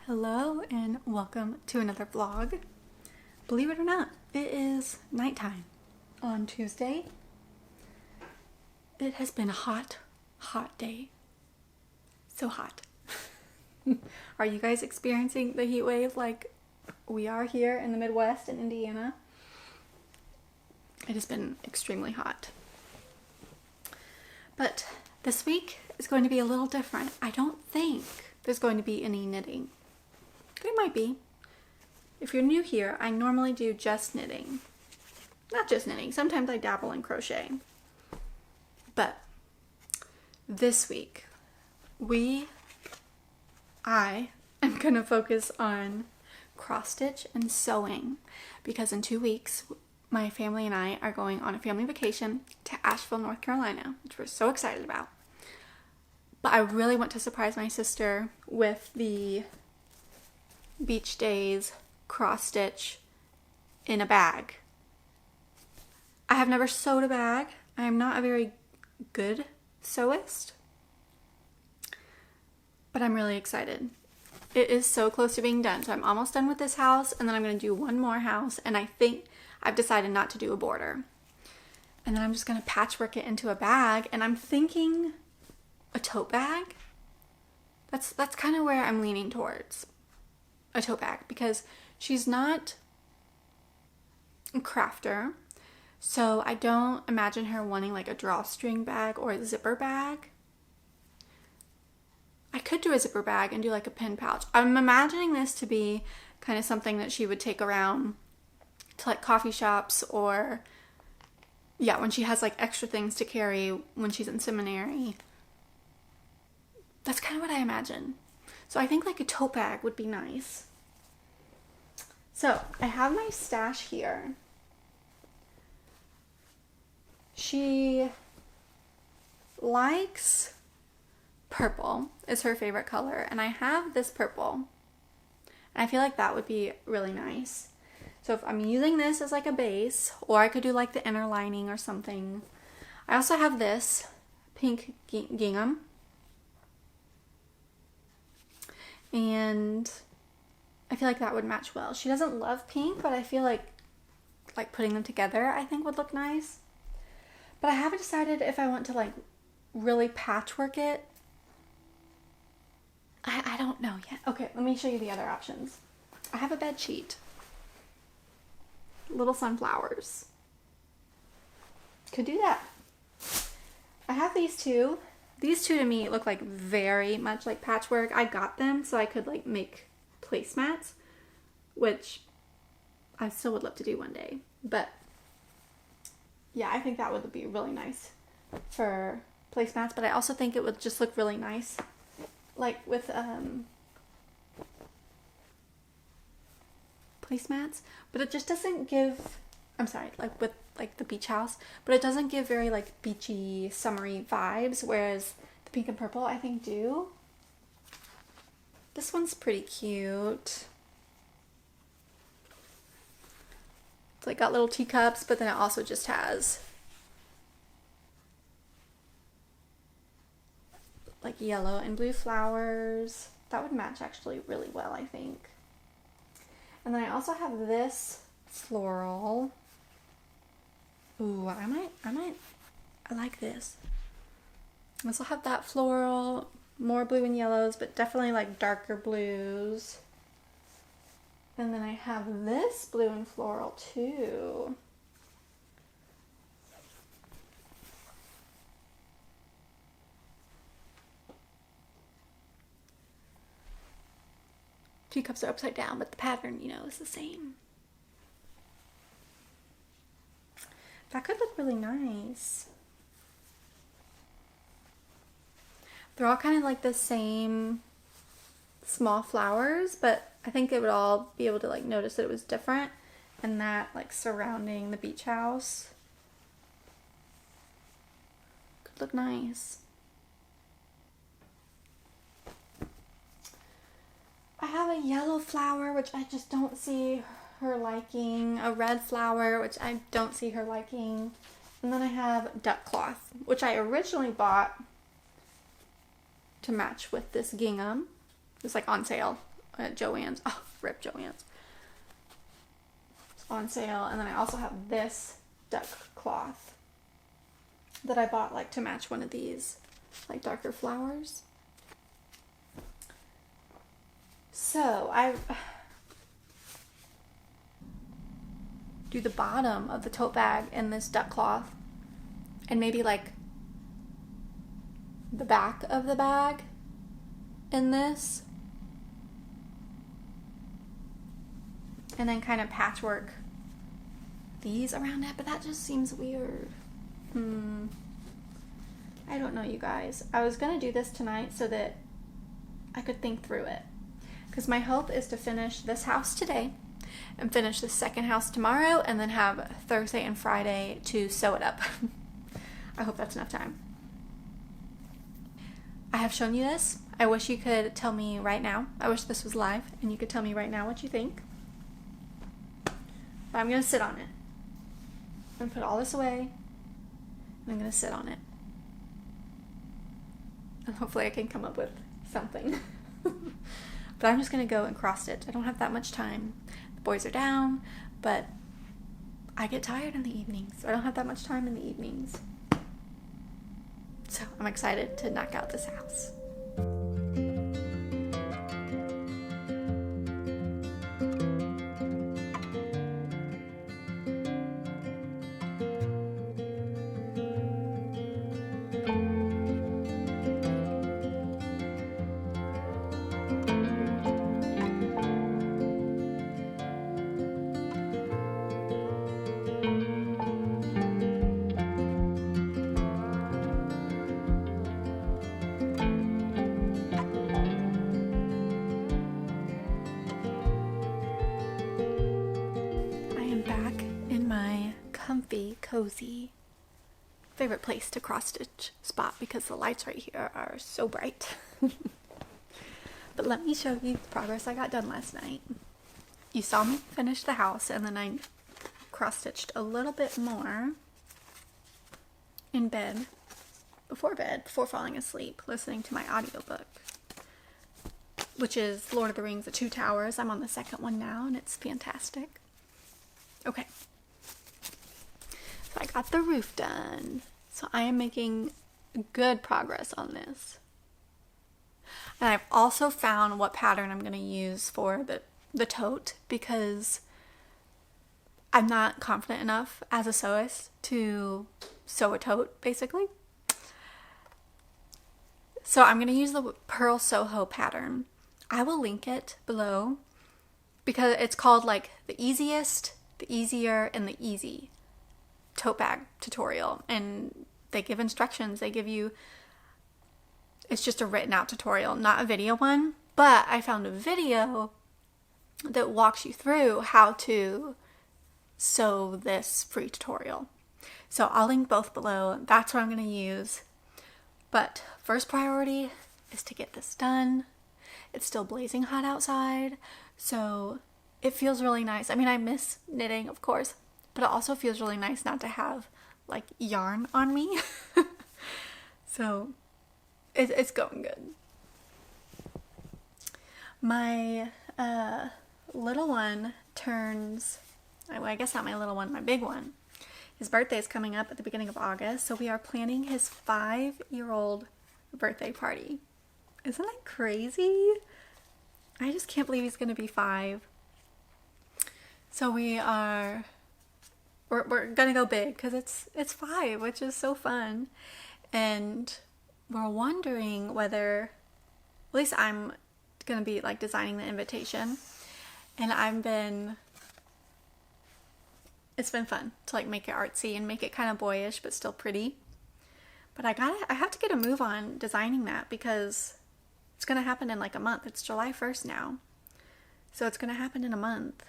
Hello and welcome to another vlog. Believe it or not, it is nighttime on Tuesday. It has been a hot day. So hot. Are you guys experiencing the heat wave like we are here in the Midwest in Indiana? It has been extremely hot. But this week is going to be a little different. I don't think there's going to be any knitting. There might be. If you're new here, I normally do just knitting. Not just knitting. Sometimes I dabble in crochet. But this week, I am going to focus on cross stitch and sewing because in 2 weeks, my family and I are going on a family vacation to Asheville, North Carolina, which we're so excited about. But I really want to surprise my sister with the beach days cross stitch in a bag. I have never sewed a bag. I am not a very good sewist, but I'm really excited. It is so close to being done. So I'm almost done with this house and then I'm going to do one more house, and I think I've decided not to do a border. And then I'm just going to patchwork it into a bag, and I'm thinking a tote bag. That's kind of where I'm leaning towards. A tote bag, because she's not a crafter, so I don't imagine her wanting like a drawstring bag or a zipper bag. I could do a zipper bag and do like a pin pouch. I'm imagining this to be kind of something that she would take around to like coffee shops, or yeah, when she has like extra things to carry when she's in seminary. That's kind of what I imagine. So I think like a tote bag would be nice. So I have my stash here. She likes purple, is her favorite color, and I have this purple. And I feel like that would be really nice. So if I'm using this as like a base, or I could do like the inner lining or something. I also have this pink gingham. And I feel like that would match well. She doesn't love pink, but I feel like putting them together I think would look nice. But I haven't decided if I want to like really patchwork it. I don't know yet. Okay, let me show you the other options. I have a bed sheet. Little sunflowers. Could do that. I have these two. These two to me look like very much like patchwork. I got them so I could like make placemats, which I still would love to do one day. But yeah, I think that would be really nice for placemats, but I also think it would just look really nice like with placemats, but it just doesn't give, I'm sorry, like with like the beach house, but it doesn't give very like beachy, summery vibes, whereas the pink and purple I think do. This one's pretty cute. It's like got little teacups, but then it also just has like yellow and blue flowers. That would match actually really well, I think. And then I also have this floral. Ooh, I like this. I also have that floral, more blue and yellows, but definitely like darker blues. And then I have this blue and floral too. Teacups are upside down, but the pattern, you know, is the same. That could look really nice. They're all kind of like the same small flowers, but I think they would all be able to like notice that it was different, and that like surrounding the beach house could look nice. I have a yellow flower, which I just don't see her liking, a red flower, which I don't see her liking, and then I have duck cloth, which I originally bought to match with this gingham. It was like on sale at Joann's. Oh, rip Joann's. It's on sale. And then I also have this duck cloth that I bought like to match one of these like darker flowers. So I do the bottom of the tote bag in this duck cloth and maybe like the back of the bag in this, and then kind of patchwork these around it, but that just seems weird. I don't know, you guys. I was gonna do this tonight so that I could think through it, because my hope is to finish this house today and finish the second house tomorrow, and then have Thursday and Friday to sew it up. I hope that's enough time. I have shown you this. I wish you could tell me right now. I wish this was live and you could tell me right now what you think. But I'm going to sit on it. I'm going to put all this away and I'm going to sit on it. And hopefully I can come up with something. But I'm just going to go and cross stitch. I don't have that much time. The boys are down, but I get tired in the evenings. So I don't have that much time in the evenings. So I'm excited to knock out this house. Comfy, cozy, favorite place to cross stitch spot because the lights right here are so bright. But let me show you the progress I got done last night. You saw me finish the house, and then I cross stitched a little bit more in bed, before falling asleep, listening to my audiobook, which is Lord of the Rings: The Two Towers. I'm on the second one now and it's fantastic. Okay. I got the roof done, so I am making good progress on this. And I've also found what pattern I'm going to use for the tote, because I'm not confident enough as a sewist to sew a tote, basically. So I'm going to use the Pearl Soho pattern. I will link it below because it's called like the easiest, the easier, and the easy tote bag tutorial, and they give instructions. They give you, it's just a written out tutorial, not a video one, but I found a video that walks you through how to sew this free tutorial. So I'll link both below. That's what I'm going to use. But first priority is to get this done. It's still blazing hot outside, so it feels really nice. I mean, I miss knitting, of course, but it also feels really nice not to have like yarn on me. So it's going good. My little one turns, well, I guess not my little one, my big one. His birthday is coming up at the beginning of August, so we are planning his 5-year-old birthday party. Isn't that crazy? I just can't believe he's going to be 5. So we're gonna go big because it's 5, which is so fun, and we're wondering whether, at least I'm gonna be like designing the invitation, and it's been fun to like make it artsy and make it kind of boyish but still pretty. But I have to get a move on designing that because it's gonna happen in like a month. It's July 1st now, so it's gonna happen in a month,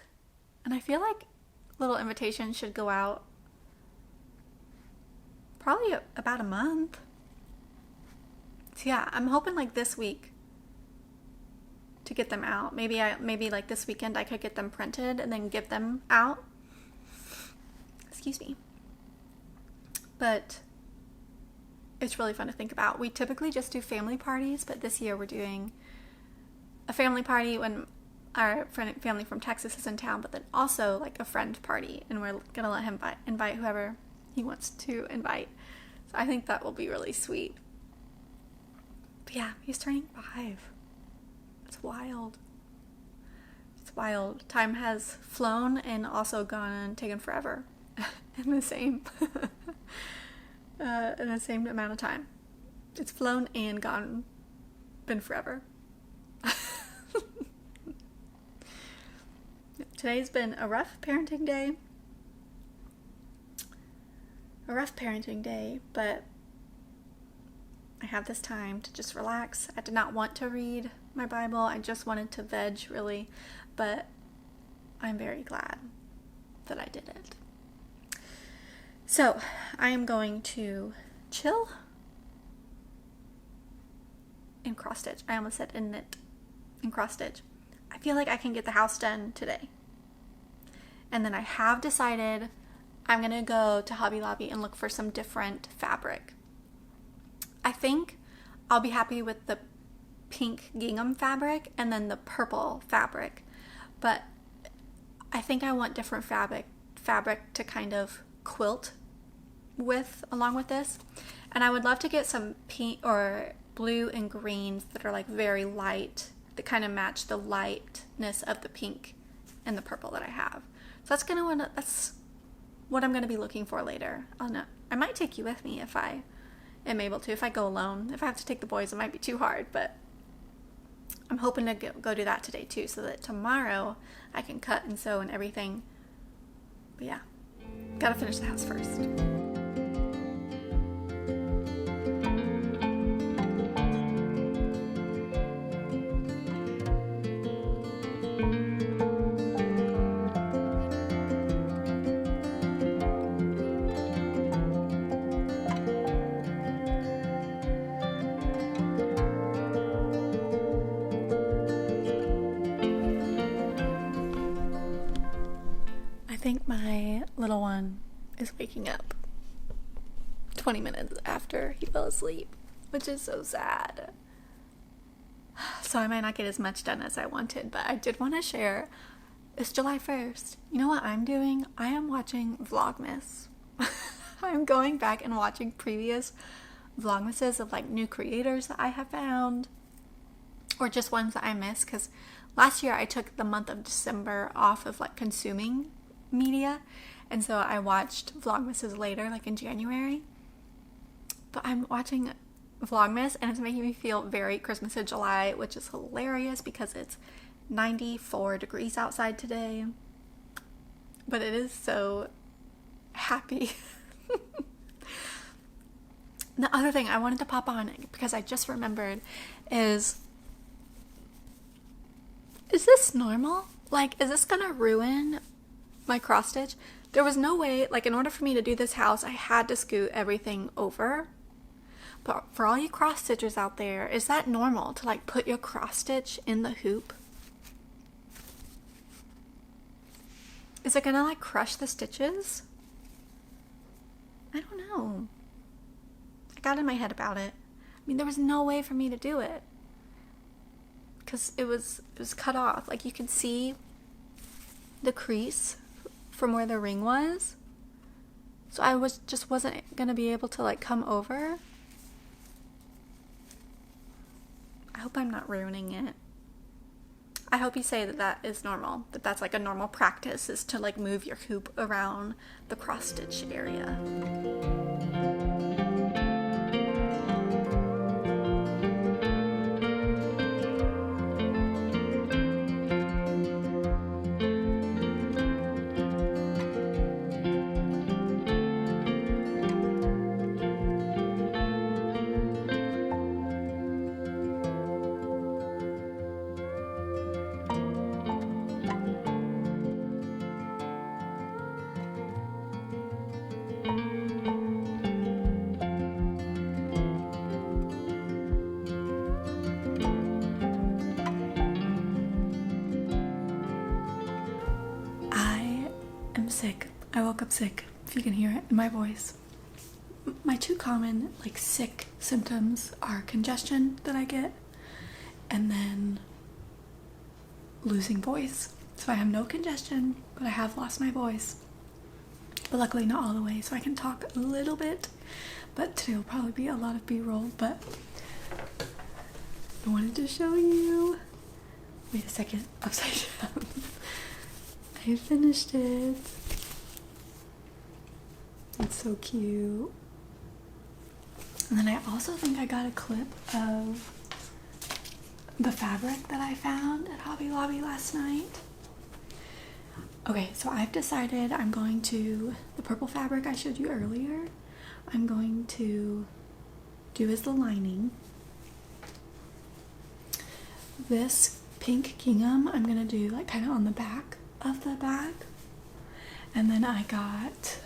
and I feel like little invitations should go out probably about a month. So yeah, I'm hoping like this week to get them out. Maybe like this weekend I could get them printed and then give them out. Excuse me. But it's really fun to think about. We typically just do family parties, but this year we're doing a family party when our family from Texas is in town, but then also like a friend party, and we're gonna let him invite whoever he wants to invite. So I think that will be really sweet. But yeah, he's turning 5. It's wild. It's wild. Time has flown and also gone and taken forever in the same amount of time. It's flown and been forever. Today's been a rough parenting day, but I have this time to just relax. I did not want to read my Bible. I just wanted to veg, really, but I'm very glad that I did it. So, I am going to chill and cross stitch. I almost said and knit and cross stitch. I feel like I can get the house done today. And then I have decided I'm going to go to Hobby Lobby and look for some different fabric. I think I'll be happy with the pink gingham fabric and then the purple fabric. But I think I want different fabric to kind of quilt along with this. And I would love to get some pink or blue and greens that are like very light, that kind of match the lightness of the pink and the purple that I have. So that's what I'm going to be looking for later. I might take you with me if I am able to. If I go alone, if I have to take the boys, it might be too hard, but I'm hoping to go do that today too, so that tomorrow I can cut and sew and everything. But yeah, gotta finish the house first. I think my little one is waking up 20 minutes after he fell asleep, which is so sad. So I might not get as much done as I wanted, but I did want to share. It's July 1st. You know what I'm doing? I am watching Vlogmas. I'm going back and watching previous Vlogmases of like new creators that I have found, or just ones that I missed, because last year I took the month of December off of like consuming media, and so I watched Vlogmases later, like in January. But I'm watching Vlogmas and it's making me feel very Christmas in July, which is hilarious because it's 94 degrees outside today, but it is so happy. The other thing I wanted to pop on, because I just remembered, is this normal? Like, is this gonna ruin my cross stitch? There was no way, like, in order for me to do this house, I had to scoot everything over. But for all you cross stitchers out there, is that normal to like put your cross stitch in the hoop? Is it gonna like crush the stitches? I don't know. I got in my head about it. I mean, there was no way for me to do it because it was cut off. Like, you could see the crease from where the ring was, so I wasn't gonna be able to like come over. I hope I'm not ruining it. I hope you say that is normal, that that's like a normal practice, is to like move your hoop around the cross stitch area. Sick. I woke up sick, if you can hear it in my voice. My two common like sick symptoms are congestion that I get, and then losing voice. So I have no congestion, but I have lost my voice. But luckily not all the way, so I can talk a little bit. But today will probably be a lot of B-roll, but I wanted to show you. Wait a second, upside down. I finished it. It's so cute. And then I also think I got a clip of the fabric that I found at Hobby Lobby last night. Okay, so I've decided I'm going to, the purple fabric I showed you earlier, I'm going to do as the lining. This pink gingham I'm gonna do like kind of on the back of the bag. And then I got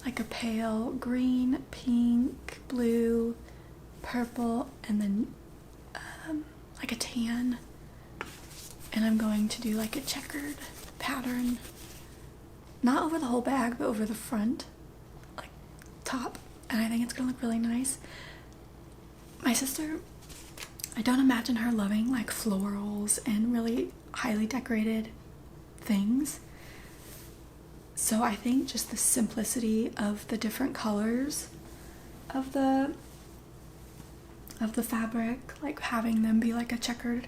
like a pale green, pink, blue, purple, and then like a tan. And I'm going to do like a checkered pattern, not over the whole bag, but over the front, like top. And I think it's gonna look really nice. My sister, I don't imagine her loving like florals and really highly decorated things. So I think just the simplicity of the different colors of the fabric, like having them be like a checkered,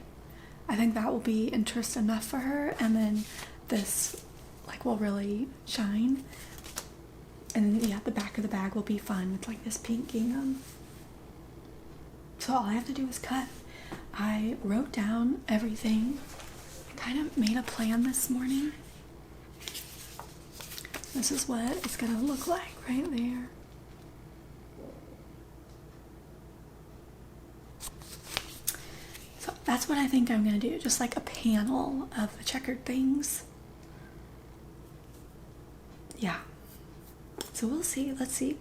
I think that will be interest enough for her. And then this like will really shine. And then, yeah, the back of the bag will be fun with like this pink gingham. So all I have to do is cut. I wrote down everything, kind of made a plan this morning. This is what it's gonna look like right there. So that's what I think I'm gonna do, just like a panel of the checkered things. Yeah. So we'll see, let's see.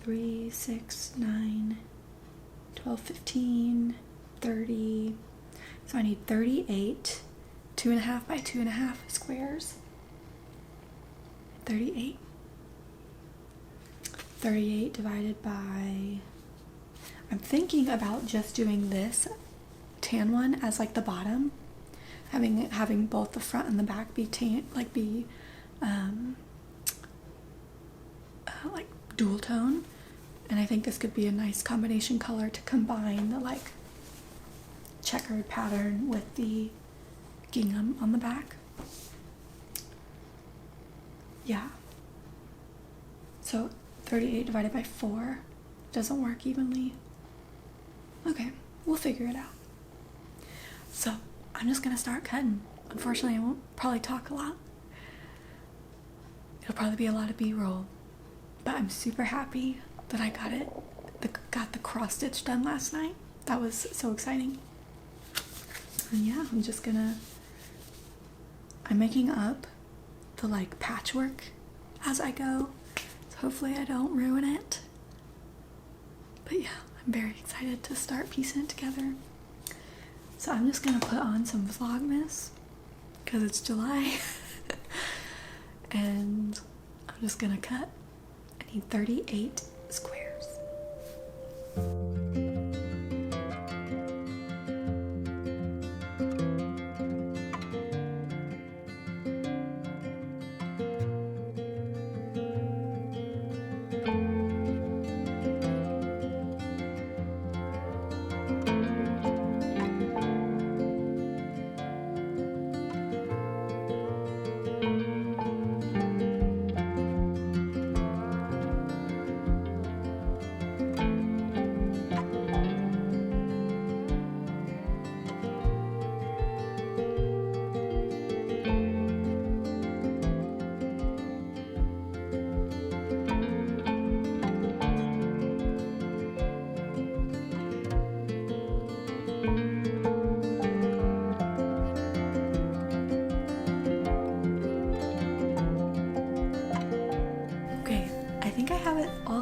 3, 6, 9, 12, 15, 30. So I need 38 2.5 by 2.5 squares. 38 divided by, I'm thinking about just doing this tan one as like the bottom, having both the front and the back be tan, like be like dual tone. And I think this could be a nice combination color to combine the like checkered pattern with the gingham on the back. Yeah. So 38 divided by 4 doesn't work evenly. Okay, we'll figure it out. So I'm just gonna start cutting. Unfortunately, I won't probably talk a lot. It'll probably be a lot of B-roll, but I'm super happy that I got the cross stitch done last night. That was so exciting. And yeah, I'm making up the like patchwork as I go, so hopefully I don't ruin it. But yeah, I'm very excited to start piecing it together. So I'm just gonna put on some Vlogmas because it's July. And I'm just gonna cut. I need 38 squares.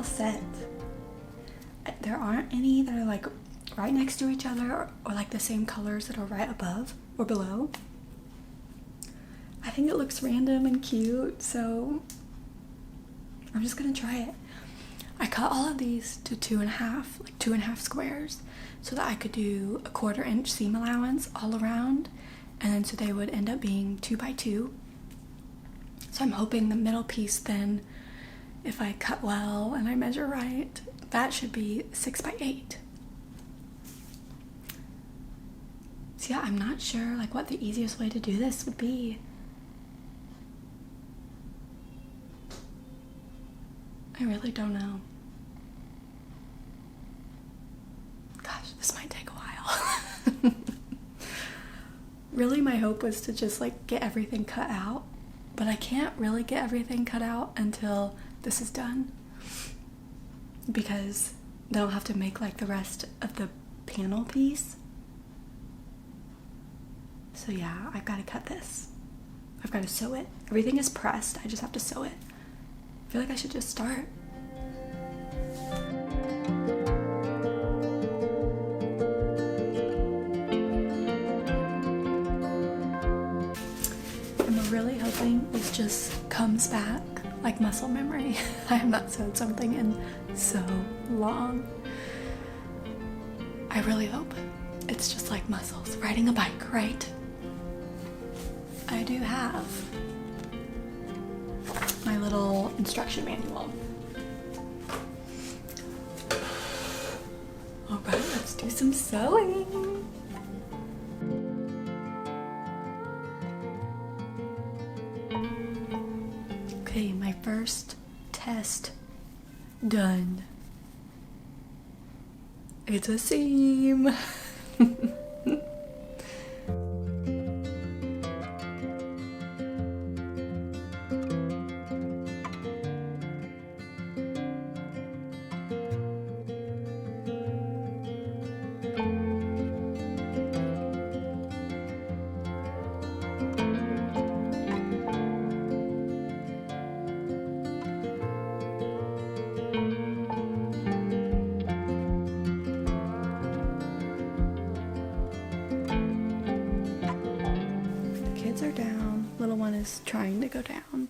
Set. There aren't any that are like right next to each other or like the same colors that are right above or below. I think it looks random and cute, so I'm just gonna try it. I cut all of these to 2.5, like 2.5 squares, so that I could do a 1/4 inch seam allowance all around, and then so they would end up being 2 by 2. So I'm hoping the middle piece then, if I cut well and I measure right, that should be 6 by 8. So yeah, I'm not sure like what the easiest way to do this would be. I really don't know. Gosh, this might take a while. Really, my hope was to just like get everything cut out, but I can't really get everything cut out until this is done, because then I'll have to make like the rest of the panel piece. So yeah, I've got to cut this. I've got to sew it. Everything is pressed. I just have to sew it. I feel like I should just start. I'm really hoping this just comes back like muscle memory. I have not sewed something in so long. I really hope it's just like muscles. Riding a bike, right? I do have my little instruction manual. Alright, let's do some sewing. Okay, my first test done. It's a seam. Are down. Little one is trying to go down.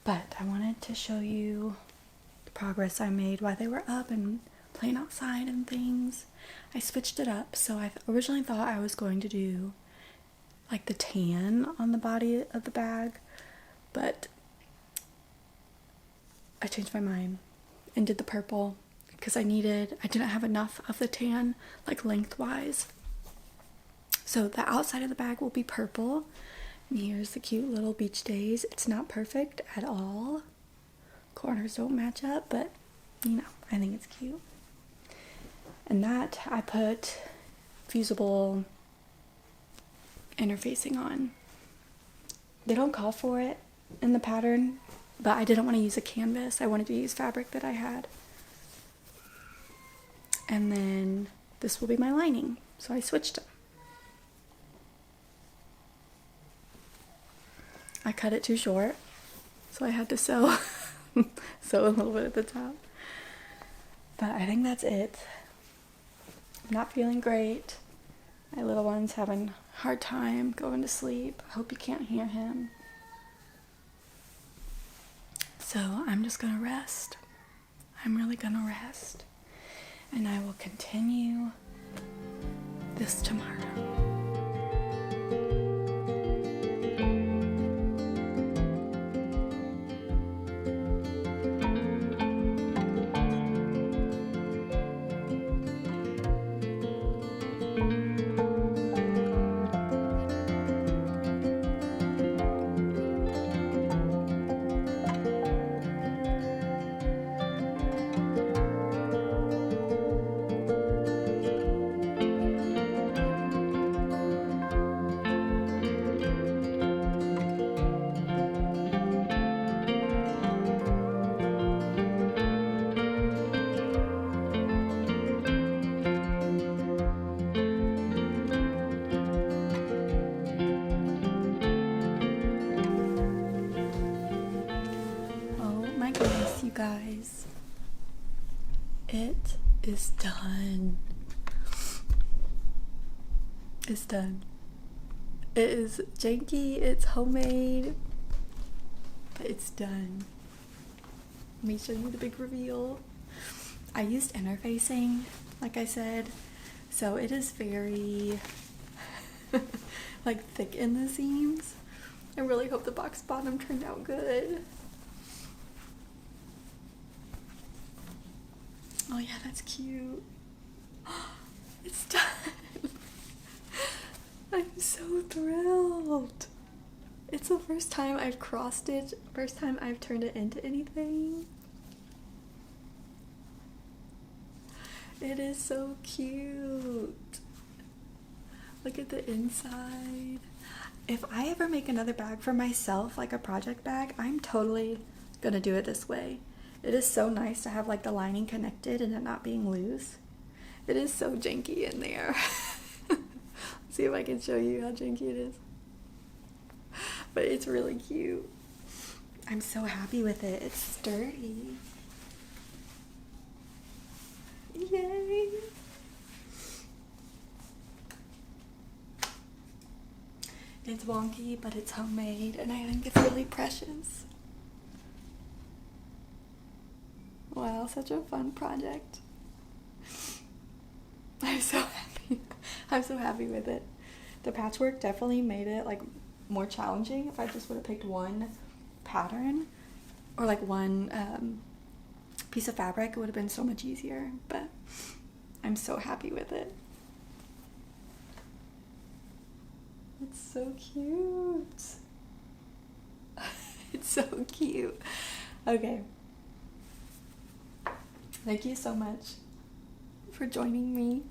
But I wanted to show you the progress I made while they were up and playing outside and things. I switched it up. So I originally thought I was going to do like the tan on the body of the bag, but I changed my mind and did the purple because I didn't have enough of the tan like lengthwise. So the outside of the bag will be purple, and here's the cute little beach days. It's not perfect at all. Corners don't match up, but you know, I think it's cute. And that I put fusible interfacing on. They don't call for it in the pattern, but I didn't want to use a canvas. I wanted to use fabric that I had. And then this will be my lining, so I switched it. I cut it too short, so I had to sew a little bit at the top. But I think that's it. I'm not feeling great. My little one's having a hard time going to sleep. I hope you can't hear him. So I'm just gonna rest. I'm really gonna rest. And I will continue this tomorrow. Guys, it is done. It's done. It is janky, it's homemade, but it's done. Let me show you the big reveal. I used interfacing, like I said, so it is very like thick in the seams. I really hope the box bottom turned out good. Oh yeah, that's cute. It's done. I'm so thrilled. It's the first time I've cross stitched, first time I've turned it into anything. It is so cute. Look at the inside. If I ever make another bag for myself, like a project bag, I'm totally gonna do it this way. It is so nice to have like the lining connected and it not being loose. It is so janky in there. See if I can show you how janky it is. But it's really cute. I'm so happy with it. It's sturdy. Yay! It's wonky, but it's homemade, and I think it's really precious. Wow, such a fun project. I'm so happy. I'm so happy with it. The patchwork definitely made it like more challenging. If I just would have picked one pattern or like one piece of fabric, it would have been so much easier, but I'm so happy with it. It's so cute. It's so cute. Okay. Thank you so much for joining me.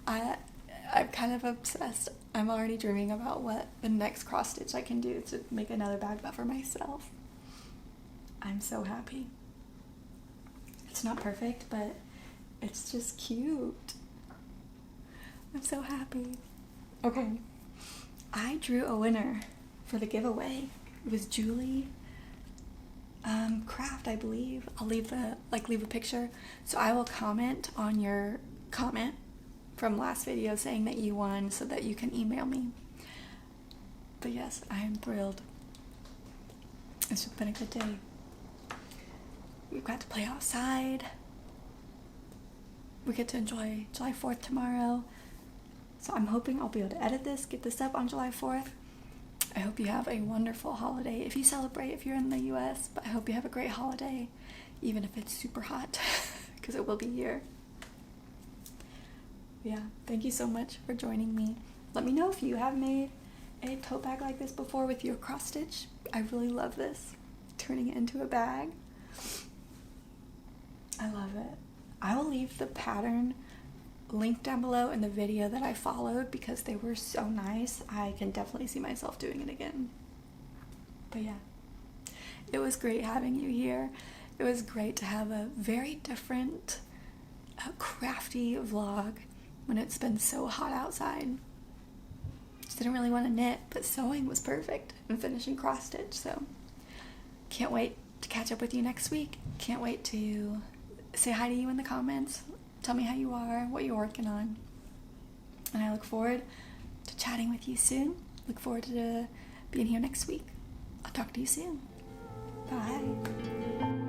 I'm kind of obsessed. I'm already dreaming about what the next cross stitch I can do to make another bag but for myself. I'm so happy. It's not perfect, but it's just cute. I'm so happy. Okay. I drew a winner for the giveaway. It was Julie Craft, I believe. I'll leave a picture. So I will comment on your comment from last video saying that you won so that you can email me. But yes, I am thrilled. It's been a good day. We've got to play outside. We get to enjoy July 4th tomorrow. So I'm hoping I'll be able to edit this, get this up on July 4th. I hope you have a wonderful holiday if you celebrate, if you're in the US, but I hope you have a great holiday, even if it's super hot, because it will be here. Yeah, thank you so much for joining me. Let me know if you have made a tote bag like this before with your cross stitch. I really love this, turning it into a bag. I love it. I will leave the pattern link down below in the video that I followed because they were so nice. I can definitely see myself doing it again. But yeah, it was great having you here. It was great to have a very different, crafty vlog when it's been so hot outside. Just didn't really want to knit, but sewing was perfect and finishing cross stitch. So can't wait to catch up with you next week. Can't wait to say hi to you in the comments. Tell me how you are, what you're working on. And I look forward to chatting with you soon. Look forward to being here next week. I'll talk to you soon. Bye.